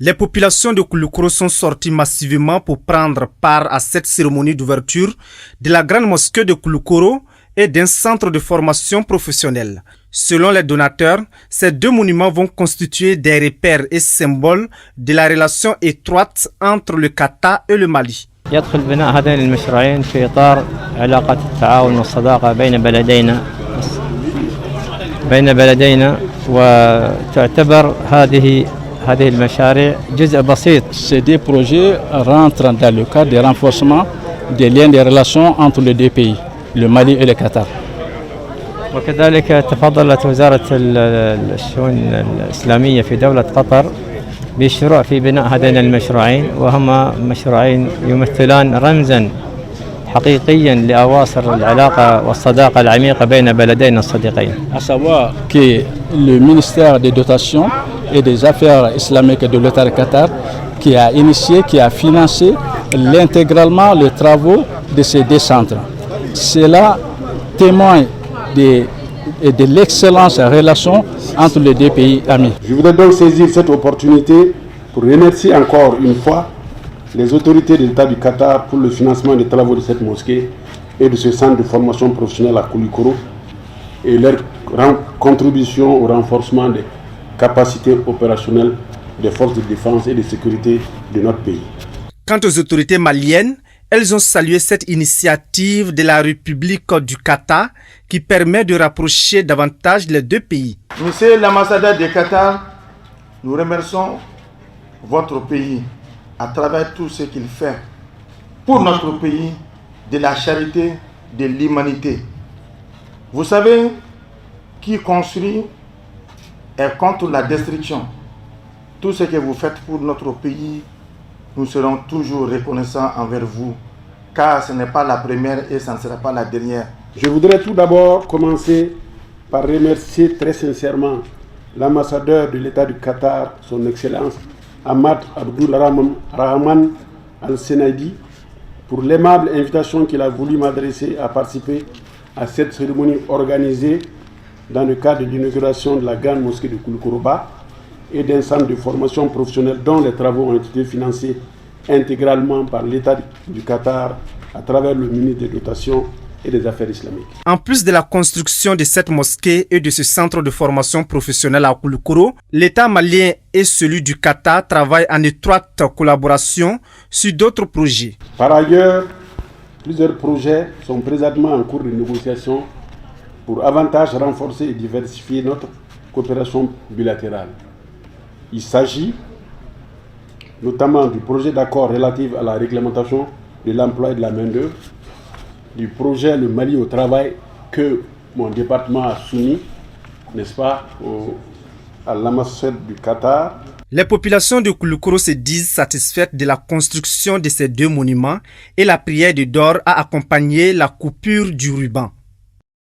Les populations de Koulikoro sont sorties massivement pour prendre part à cette cérémonie d'ouverture de la grande mosquée de Koulikoro et d'un centre de formation professionnelle. Selon les donateurs, ces deux monuments vont constituer des repères et symboles de la relation étroite entre le Qatar et le Mali. يدخل بناء هذين المشروعين في إطار علاقة التعاون والصداقة بين بلدينا وتعتبر هذه المشاريع جزء بسيط. Ces deux projets rentrent dans le cadre du renforcement des liens de relations entre les deux pays, le Mali et le Qatar. وكذلك تفضلت وزارة الشؤون الإسلامية في دولة قطر بالشروع في بناء هذين المشروعين وهما مشروعين يمثلان رمزا حقيقيا لأواصر العلاقة والصداقة العميقة بين بلدينا الصديقين. À savoir que le ministère des dotations et des affaires islamiques de l'État du Qatar qui a initié, qui a financé intégralement les travaux de ces deux centres. Cela témoigne de l'excellence en relation entre les deux pays amis. Je voudrais donc saisir cette opportunité pour remercier encore une fois les autorités de l'État du Qatar pour le financement des travaux de cette mosquée et de ce centre de formation professionnelle à Koulikoro et leur contribution au renforcement des capacités opérationnelles des forces de défense et de sécurité de notre pays. Quant aux autorités maliennes, elles ont salué cette initiative de la République du Qatar qui permet de rapprocher davantage les deux pays. Monsieur l'ambassadeur du Qatar, nous remercions votre pays à travers tout ce qu'il fait pour notre pays, de la charité, de l'humanité. Vous savez, qui construit est contre la destruction. Tout ce que vous faites pour notre pays, nous serons toujours reconnaissants envers vous, car ce n'est pas la première et ce ne sera pas la dernière. Je voudrais tout d'abord commencer par remercier très sincèrement l'ambassadeur de l'État du Qatar, son Excellence Ahmad Abdul Rahman Al-Senaidi, pour l'aimable invitation qu'il a voulu m'adresser à participer à cette cérémonie organisée dans le cadre de l'inauguration de la grande mosquée de Koulikoro et d'un centre de formation professionnelle dont les travaux ont été financés intégralement par l'État du Qatar à travers le ministre des Dotations et des Affaires islamiques. En plus de la construction de cette mosquée et de ce centre de formation professionnelle à Koulikoro, l'État malien et celui du Qatar travaillent en étroite collaboration sur d'autres projets. Par ailleurs, plusieurs projets sont présentement en cours de négociation pour avantage renforcer et diversifier notre coopération bilatérale. Il s'agit notamment du projet d'accord relatif à la réglementation de l'emploi et de la main-d'œuvre, du projet Le Mali au travail que mon département a soumis, n'est-ce pas, à l'ambassade du Qatar. Les populations de Koulikoro se disent satisfaites de la construction de ces deux monuments et la prière de Dor a accompagné la coupure du ruban.